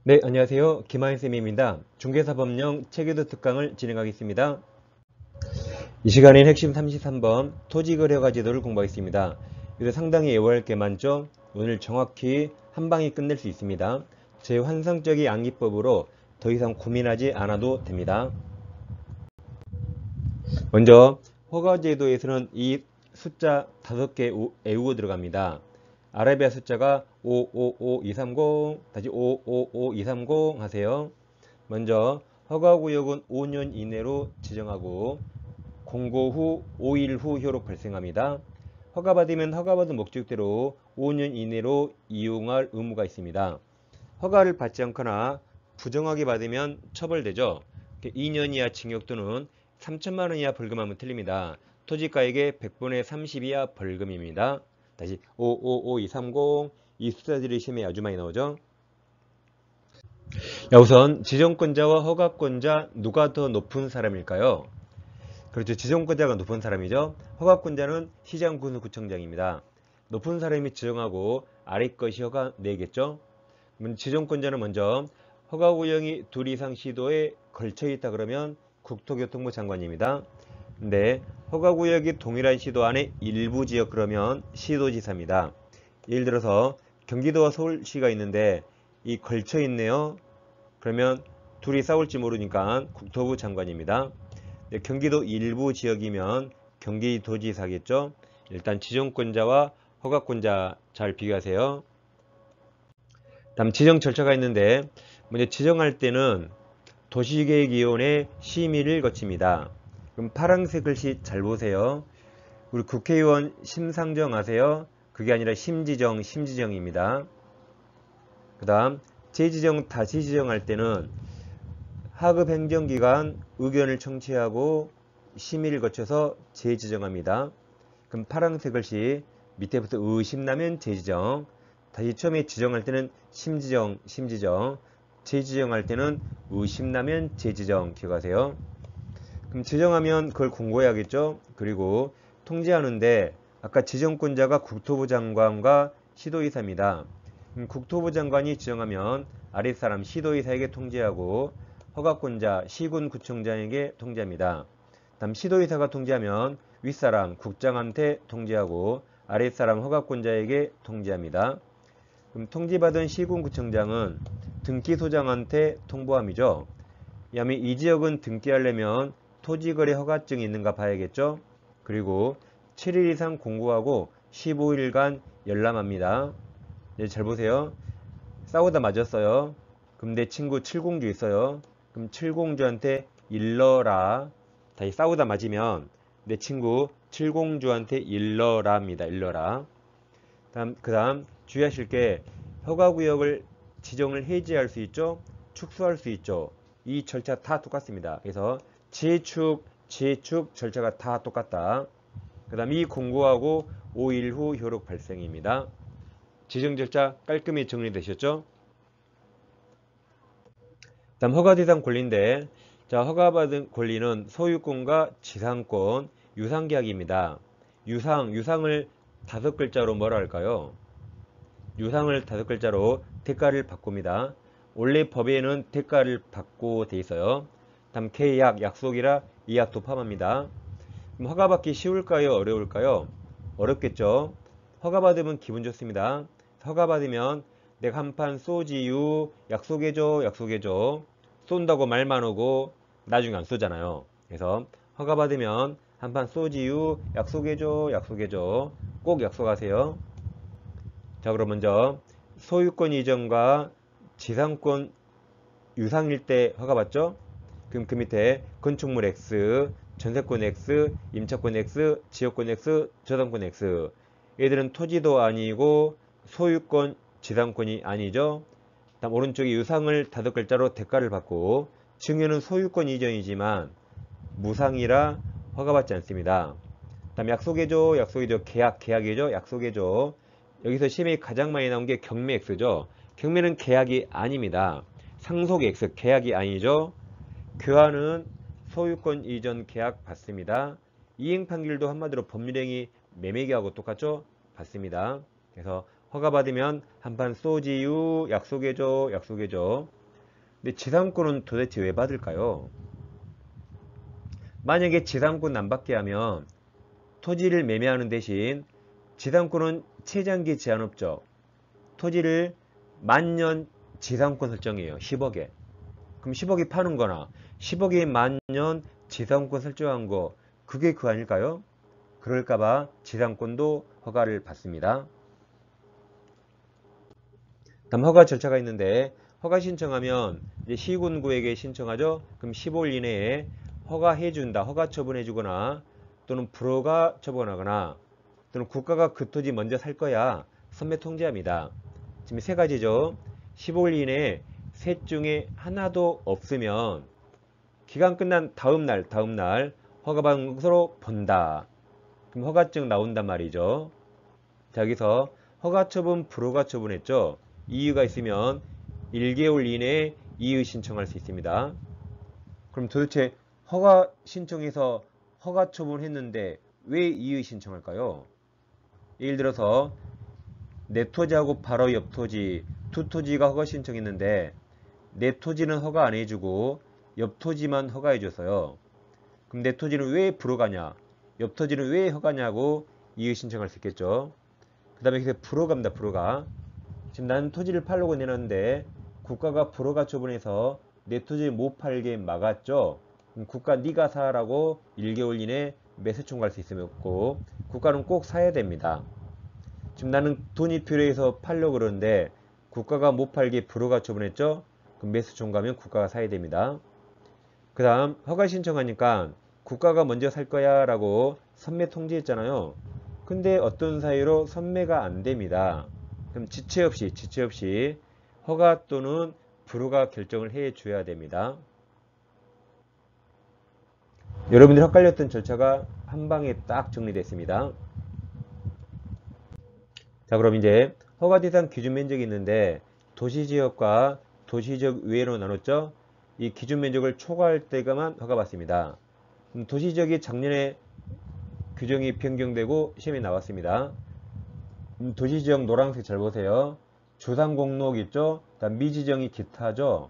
네, 안녕하세요. 김하인쌤입니다. 중개사법령 체계도 특강을 진행하겠습니다. 이 시간엔 핵심 33번 토지거래허가 제도를 공부하겠습니다. 이거 상당히 애호할 게 많죠? 오늘 정확히 한 방에 끝낼 수 있습니다. 제 환상적인 암기법으로 더 이상 고민하지 않아도 됩니다. 먼저 허가제도에서는 이 숫자 5개 외우고 들어갑니다. 아라비아 숫자가 555230 다시 555230 하세요. 먼저 허가구역은 5년 이내로 지정하고 공고 후 5일 후 효력 발생합니다. 허가받으면 허가받은 목적대로 5년 이내로 이용할 의무가 있습니다. 허가를 받지 않거나 부정하게 받으면 처벌되죠. 2년 이하 징역 또는 3천만 원 이하 벌금하면 틀립니다. 토지가액의 100분의 30 이하 벌금입니다. 다시 555230 이 숫자들이 시험에 아주 많이 나오죠. 우선 지정권자와 허가권자 누가 더 높은 사람일까요? 그렇죠. 지정권자가 높은 사람이죠. 허가권자는 시장군수구청장입니다. 높은 사람이 지정하고 아래 것이 허가 내겠죠. 지정권자는 먼저 허가구역이 둘 이상 시도에 걸쳐 있다 그러면 국토교통부 장관입니다. 근데 허가구역이 동일한 시도 안에 일부 지역 그러면 시도지사입니다. 예를 들어서 경기도와 서울시가 있는데 이 걸쳐 있네요. 그러면 둘이 싸울지 모르니까 국토부 장관입니다. 경기도 일부 지역이면 경기도지사겠죠. 일단 지정권자와 허가권자 잘 비교하세요. 다음 지정 절차가 있는데 먼저 지정할 때는 도시계획위원회 심의를 거칩니다. 그럼 파란색 글씨 잘 보세요. 우리 국회의원 심상정 아세요? 그게 아니라 심지정입니다. 그 다음 재지정 다시 지정할 때는 하급 행정기관 의견을 청취하고 심의를 거쳐서 재지정합니다. 그럼 파란색 글씨 밑에부터 의심나면 재지정, 다시 처음에 지정할 때는 심지정, 재지정할 때는 의심나면 재지정 기억하세요. 그럼 지정하면 그걸 공고해야겠죠. 그리고 통지하는데 아까 지정권자가 국토부 장관과 시도의사입니다. 국토부 장관이 지정하면 아랫사람 시도의사에게 통지하고 허가권자 시군구청장에게 통지합니다. 다음 시도의사가 통지하면 윗사람 국장한테 통지하고 아랫사람 허가권자에게 통지합니다. 그럼 통지받은 시군구청장은 등기소장한테 통보함이죠. 야매 이 지역은 등기하려면 토지거래 허가증이 있는가 봐야겠죠. 그리고 7일 이상 공고하고 15일간 열람합니다. 네, 잘 보세요. 싸우다 맞았어요. 그럼 내 친구 칠공주 있어요. 그럼 칠공주한테 일러라. 다시 싸우다 맞으면 내 친구 칠공주한테 일러라입니다. 일러라. 그 다음 주의하실 게 허가구역을 지정을 해지할 수 있죠. 축소할 수 있죠. 이 절차 다 똑같습니다. 그래서 재축 절차가 다 똑같다. 그 다음 이 공고하고 5일 후 효력 발생입니다. 지정 절차 깔끔히 정리되셨죠? 다음 허가대상 권리인데, 자, 허가받은 권리는 소유권과 지상권, 유상계약입니다. 유상을 5글자로 뭐라 할까요? 유상을 5글자로 대가를 바꿉니다. 원래 법에는 대가를 받고 돼 있어요. 다음 계약, 약속이라 이 약도 포함합니다. 그럼 허가받기 쉬울까요? 어려울까요? 어렵겠죠? 허가받으면 기분 좋습니다. 허가받으면 내가 한판 쏘지유, 약속해줘. 쏜다고 말만 오고 나중에 안 쏘잖아요. 그래서 허가받으면 한판 쏘지유, 약속해줘. 꼭 약속하세요. 자, 그럼 먼저 소유권 이전과 지상권 유상일 때 허가받죠? 그럼 그 밑에 건축물 X, 전세권 X, 임차권 X, 지역권 X, 저당권 X. 얘들은 토지도 아니고 소유권, 지상권이 아니죠. 다음 오른쪽에 유상을 5글자로 대가를 받고 증여는 소유권 이전이지만 무상이라 허가받지 않습니다. 다음 약속해줘, 계약이죠. 약속해줘. 여기서 시험이 가장 많이 나온 게 경매 X죠. 경매는 계약이 아닙니다. 상속 X, 계약이 아니죠. 교환은 소유권 이전 계약 받습니다. 이행 판결도 한마디로 법률행위 매매계약하고 똑같죠? 받습니다. 그래서 허가받으면 한판 쏘지유, 약속해줘, 약속해줘. 근데 지상권은 도대체 왜 받을까요? 만약에 지상권 안 받게 하면 토지를 매매하는 대신 지상권은 최장기 제한 없죠. 토지를 만년 지상권 설정해요. 10억에. 그럼 10억이 파는 거나 10억에 만년 지상권 설정한 거 그게 그 아닐까요? 그럴까봐 지상권도 허가를 받습니다. 다음 허가 절차가 있는데 허가 신청하면 이제 시군구에게 신청하죠. 그럼 15일 이내에 허가해준다, 허가 처분해주거나 또는 불허가 처분하거나 또는 국가가 그 토지 먼저 살 거야 선매 통지합니다. 지금 세 가지죠. 15일 이내에 셋 중에 하나도 없으면 기간 끝난 다음날 허가받은 것으로 본다. 그럼 허가증 나온단 말이죠. 자, 여기서 허가 처분, 불허가 처분했죠. 이유가 있으면 1개월 이내에 이의 신청할 수 있습니다. 그럼 도대체 허가 신청해서 허가 처분했는데 왜 이의 신청할까요? 예를 들어서 내 토지하고 바로 옆 토지 두 토지가 허가 신청했는데 내 토지는 허가 안 해주고 옆 토지만 허가해 줬어요. 그럼 내 토지는 왜 불허가냐, 옆 토지는 왜 허가냐고 이의 신청할 수 있겠죠. 그 다음에 여기서 불허가입니다. 불허가. 지금 나는 토지를 팔려고 내놨는데 국가가 불허가 처분해서 내 토지를 못 팔게 막았죠. 그럼 국가 네가 사라고 1개월 이내 매수 청구할 수 있었고 국가는 꼭 사야 됩니다. 지금 나는 돈이 필요해서 팔려고 그러는데 국가가 못 팔게 불허가 처분했죠. 그럼 매수 청구하면 국가가 사야 됩니다. 그 다음 허가 신청하니까 국가가 먼저 살 거야 라고 선매 통지했잖아요. 근데 어떤 사유로 선매가 안 됩니다. 그럼 지체 없이 허가 또는 불허가 결정을 해 줘야 됩니다. 여러분들이 헷갈렸던 절차가 한 방에 딱 정리됐습니다. 자, 그럼 이제 허가 대상 기준 면적이 있는데 도시지역과 도시지역 외로 나눴죠. 이 기준 면적을 초과할 때가만 허가받습니다. 도시지역이 작년에 규정이 변경되고 시험에 나왔습니다. 도시지역 노란색 잘 보세요. 주상공록 있죠. 다음 미지정이 기타죠.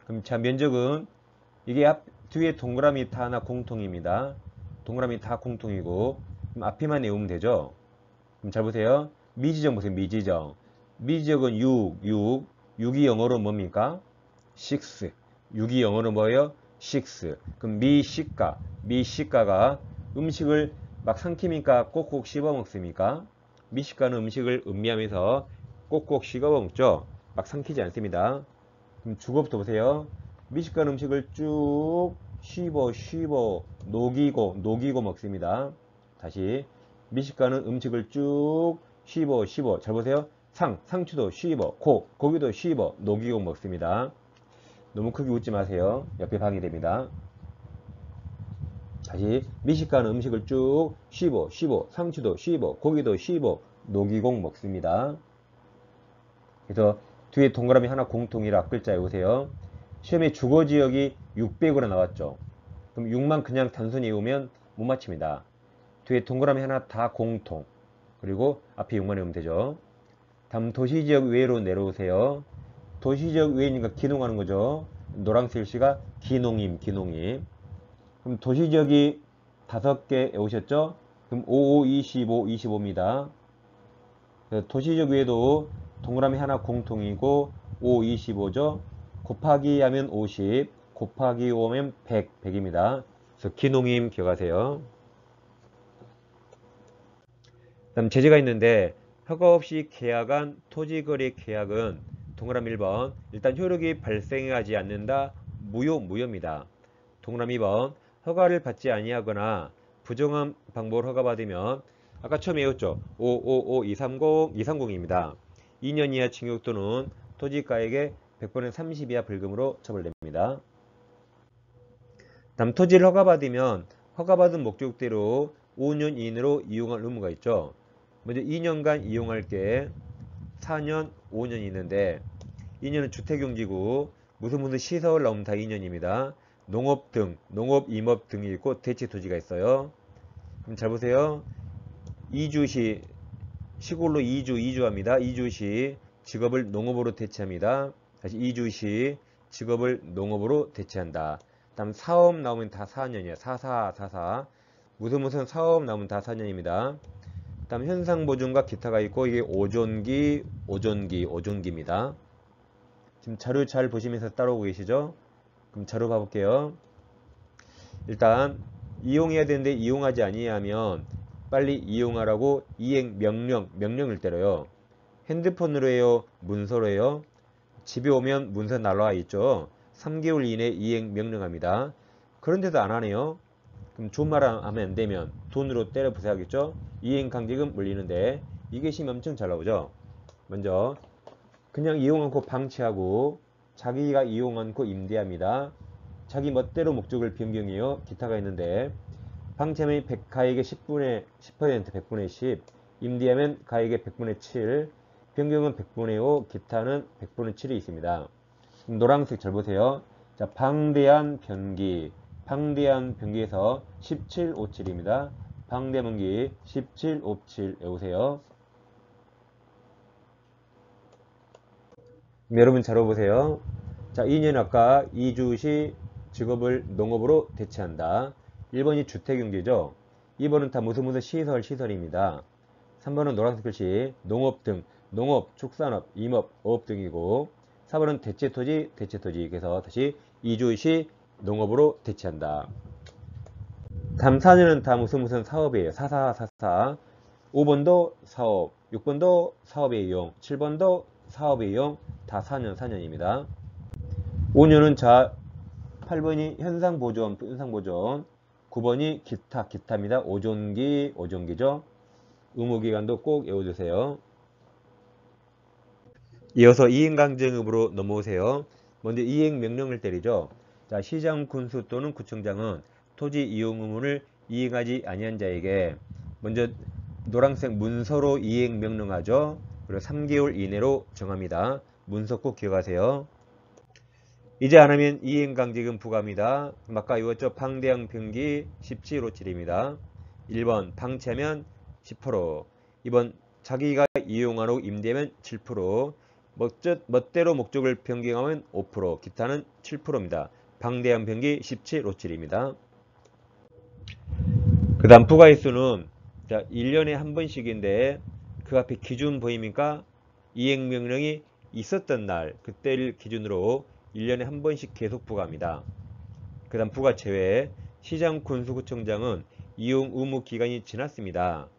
그럼 자 면적은 이게 뒤에 동그라미 다 하나 공통입니다. 동그라미 다 공통이고 그럼 앞에만 외우면 되죠. 그럼 잘 보세요. 미지정 보세요. 미지정은 6이 영어로 뭡니까? 6. 6이 영어로 뭐예요? 6. 그럼 미식가가 음식을 막 삼킵니까? 꼭꼭 씹어 먹습니까? 미식가는 음식을 음미하면서 꼭꼭 씹어 먹죠. 막 삼키지 않습니다. 그럼 주거부터 보세요. 미식가는 음식을 쭉 씹어 녹이고 먹습니다. 다시 미식가는 음식을 쭉 씹어 잘 보세요. 상추도 씹어 고기도 씹어 녹이고 먹습니다. 너무 크게 웃지 마세요. 옆에 방해됩니다. 다시 미식가는 음식을 쭉 씹어 상추도 씹어 고기도 씹어 녹이고 먹습니다. 그래서 뒤에 동그라미 하나 공통이라 앞글자 외우세요. 시험에 주거지역이 600으로 나왔죠. 그럼 6만 그냥 단순히 외우면 못 맞춥니다. 뒤에 동그라미 하나 다 공통. 그리고 앞에 6만 외우면 되죠. 다음 도시지역 외로 내려오세요. 도시지역 외니까 기농하는 거죠. 노란색 글씨가 기농임. 그럼 도시지역이 5개 외우셨죠? 그럼 55, 25, 25입니다. 도시지역 외에도 동그라미 하나 공통이고 5, 25죠. 곱하기 하면 50, 곱하기 5하면 100입니다. 그래서 기농임 기억하세요. 다음 제재가 있는데 허가 없이 계약한 토지거래 계약은 동그라미 1번 일단 효력이 발생하지 않는다. 무효입니다. 동그라미 2번 허가를 받지 아니하거나 부정한 방법으로 허가받으면 아까 처음에 외웠죠. 555 230입니다. 2년 이하 징역 또는 토지가액의 100분의 30 이하 벌금으로 처벌됩니다. 다음 토지를 허가받으면 허가받은 목적대로 5년 이내로 이용할 의무가 있죠. 먼저 2년간 이용할 게 4년, 5년이 있는데 2년은 주택용지고 무슨 시설 나오면 다 2년입니다. 농업 등, 농업, 임업 등이 있고 대체 토지가 있어요. 그럼 잘 보세요. 2주시 시골로 이주합니다. 이주 시 직업을 농업으로 대체합니다. 다시 이주 시 직업을 농업으로 대체한다. 다음 사업 나오면 다 4년이에요. 44. 무슨 사업 나오면 다 4년입니다. 다음 현상보존과 기타가 있고 이게 오존기입니다. 지금 자료 잘 보시면서 따라오고 계시죠? 그럼 자료 봐볼게요. 일단 이용해야 되는데 이용하지 아니하면 빨리 이용하라고 이행 명령을 때려요. 핸드폰으로 해요? 문서로 해요? 집에 오면 문서 날라와 있죠. 3개월 이내 이행 명령합니다. 그런데도 안 하네요. 그럼 좋은 말 하면 안 되면 돈으로 때려 부숴야겠죠. 이행 강제금 물리는데 이게 시면 엄청 잘 나오죠. 먼저 그냥 이용 않고 방치하고 자기가 이용 않고 임대합니다. 자기 멋대로 목적을 변경해요. 기타가 있는데 방치하면 가액의 10%, 100분의 10, 임대하면 가액의 100분의 7, 변경은 100분의 5, 기타는 100분의 7이 있습니다. 노란색 잘 보세요. 자, 방대한 변기에서 1757입니다. 방대한 변기 1757 외우세요. 여러분 잘 보세요. 자, 2년 아까 이주시 직업을 농업으로 대체한다. 1번이 주택용지죠. 2번은 다 무슨 시설입니다. 3번은 노란색 글씨 농업 등, 농업, 축산업, 임업, 어업 등이고 4번은 대체토지. 그래서 다시 이주시 농업으로 대체한다. 다음 4년은 다 무슨 사업이에요. 44. 5번도 사업, 6번도 사업의 이용, 7번도 사업의 이용, 다 4년입니다. 5년은 8번이 현상보존, 9번이 기타입니다. 오존기죠. 의무기간도 꼭 외워주세요. 이어서 이행강제급으로 넘어오세요. 먼저 이행명령을 때리죠. 자, 시장 군수 또는 구청장은 토지 이용 의무를 이행하지 아니한 자에게 먼저 노란색 문서로 이행명령하죠. 그리고 3개월 이내로 정합니다. 문서 꼭 기억하세요. 이제 안하면 이행강제금 부과합니다. 아까 이었죠. 방대한 변기 1757입니다. 1번 방치하면 10%, 2번 자기가 이용하러 임대하면 7%, 멋대로 목적을 변경하면 5%, 기타는 7%입니다. 방대한 변기 1757입니다. 그 다음 부가일수는 1년에 한 번씩인데 그 앞에 기준 보입니까? 이행명령이 있었던 날 그때를 기준으로 1년에 한 번씩 계속 부과합니다. 그 다음 부가 제외 시장 군수구청장은 이용 의무 기간이 지났습니다.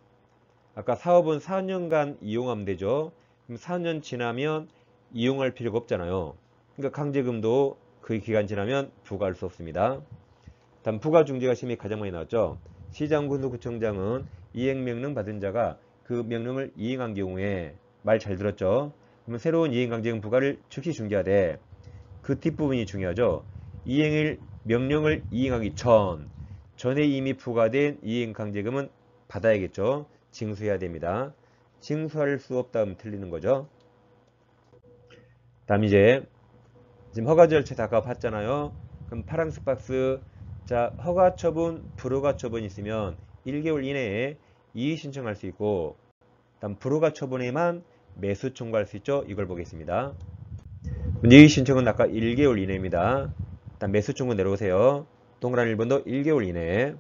아까 사업은 4년간 이용하면 되죠. 그럼 4년 지나면 이용할 필요가 없잖아요. 그러니까 강제금도 그 기간 지나면 부과할 수 없습니다. 다음 부가 중재가 심히 가장 많이 나왔죠. 시장 군수구청장은 이행명령 받은 자가 그 명령을 이행한 경우에 말 잘 들었죠. 그러면 새로운 이행강제금 부과를 즉시 중개하되 그 뒷부분이 중요하죠. 명령을 이행하기 전에 이미 부과된 이행강제금은 받아야겠죠. 징수해야 됩니다. 징수할 수 없다 하면 틀리는 거죠. 다음 이제 지금 허가 절차 다 아까 봤잖아요. 그럼 파란색 박스 자 허가 처분, 불허가 처분이 있으면 1개월 이내에 이의 신청할 수 있고 다음 불허가 처분에만 매수 청구할 수 있죠. 이걸 보겠습니다. 이의 신청은 아까 1개월 이내입니다. 다음 매수 청구 내려오세요. 동그라미 1번도 1개월 이내.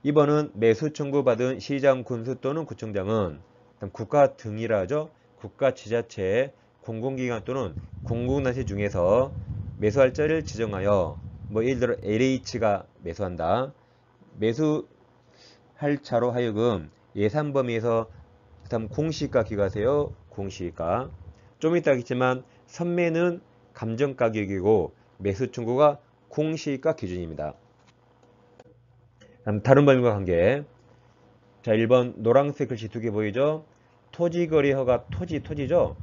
2번은 매수 청구받은 시장 군수 또는 구청장은 국가 등이라 하죠. 국가 지자체 공공기관 또는 공공단체 중에서 매수할 자를 지정하여 예를 들어 LH가 매수한다. 매수할 자로 하여금 예산 범위에서 다음 공시가 기가세요. 공시가 좀 이따 하겠지만 선매는 감정가격이고 매수 청구가 공시가 기준입니다. 다른 범위과 관계. 자, 1번 노란색 글씨 2개 보이죠? 토지거래 허가 토지죠?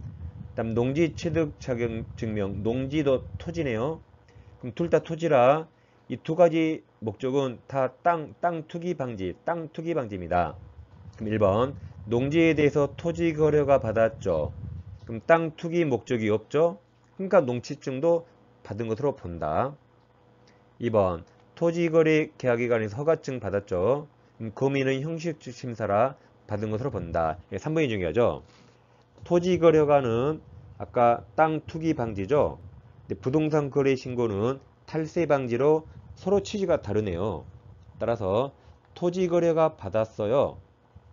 다음 농지 취득 자격 증명 농지도 토지네요. 그럼 둘 다 토지라 이 두 가지 목적은 다 땅 투기 방지입니다. 그럼 1번 농지에 대해서 토지 거래가 받았죠. 그럼 땅 투기 목적이 없죠. 그러니까 농지증도 받은 것으로 본다. 2번 토지거래 계약에 관해서 허가증 받았죠. 거민은 형식심사라 받은 것으로 본다. 3번이 중요하죠. 토지거래가는 아까 땅 투기 방지죠. 근데 부동산 거래 신고는 탈세 방지로 서로 취지가 다르네요. 따라서 토지거래가 받았어요.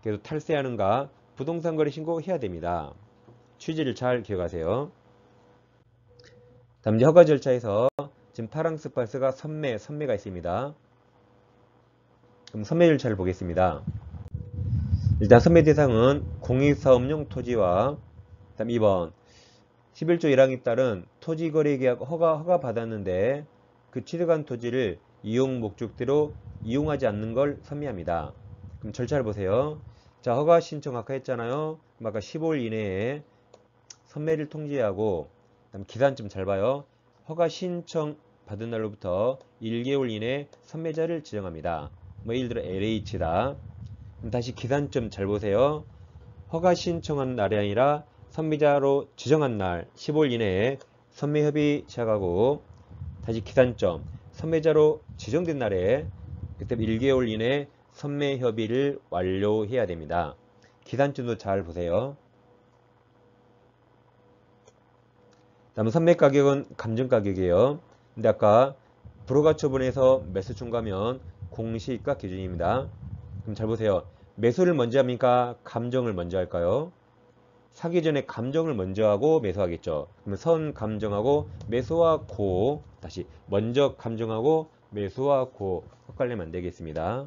그래서 탈세하는가 부동산 거래 신고해야 됩니다. 취지를 잘 기억하세요. 다음 이제 허가 절차에서 지금 파랑스파스가 선매가 있습니다. 그럼 선매 절차를 보겠습니다. 일단 선매 대상은 공익사업용 토지와 다음 2번 11조 1항에 따른 토지거래계약 허가 받았는데 그 취득한 토지를 이용 목적대로 이용하지 않는 걸 선매합니다. 그럼 절차를 보세요. 자, 허가 신청 아까 했잖아요. 그럼 아까 15일 이내에 선매를 통지하고 그다음 기산점 잘 봐요. 허가 신청 받은 날로부터 1개월 이내에 선매자를 지정합니다. 뭐 예를 들어 LH다. 그럼 다시 기산점 잘 보세요. 허가 신청한 날이 아니라 선매자로 지정한 날 15일 이내에 선매협의 시작하고 다시 기산점 선매자로 지정된 날에 그때 1개월 이내에 선매협의를 완료해야 됩니다. 기산점도 잘 보세요. 다음 선매 가격은 감정 가격이에요. 근데 아까 불허가 처분에서 매수 중과면 공시가 기준입니다. 그럼 잘 보세요. 매수를 먼저 합니까? 감정을 먼저 할까요? 사기 전에 감정을 먼저 하고 매수하겠죠. 그러면 선 감정하고 매수와 고 다시 먼저 감정하고 매수와 고 헷갈리면 안 되겠습니다.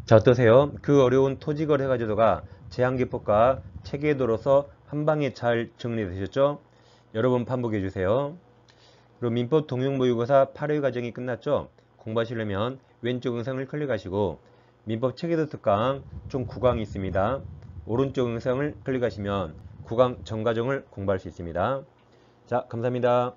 자, 어떠세요? 그 어려운 토지거래허가 제도가 제한기법과 체계도로서 한방에 잘 정리되셨죠? 여러분 반복해 주세요. 그리고 민법 동용모의고사 8회 과정이 끝났죠? 공부하시려면 왼쪽 영상을 클릭하시고 민법 체계도 특강 총 9강이 있습니다. 오른쪽 영상을 클릭하시면 9강 전과정을 공부할 수 있습니다. 자, 감사합니다.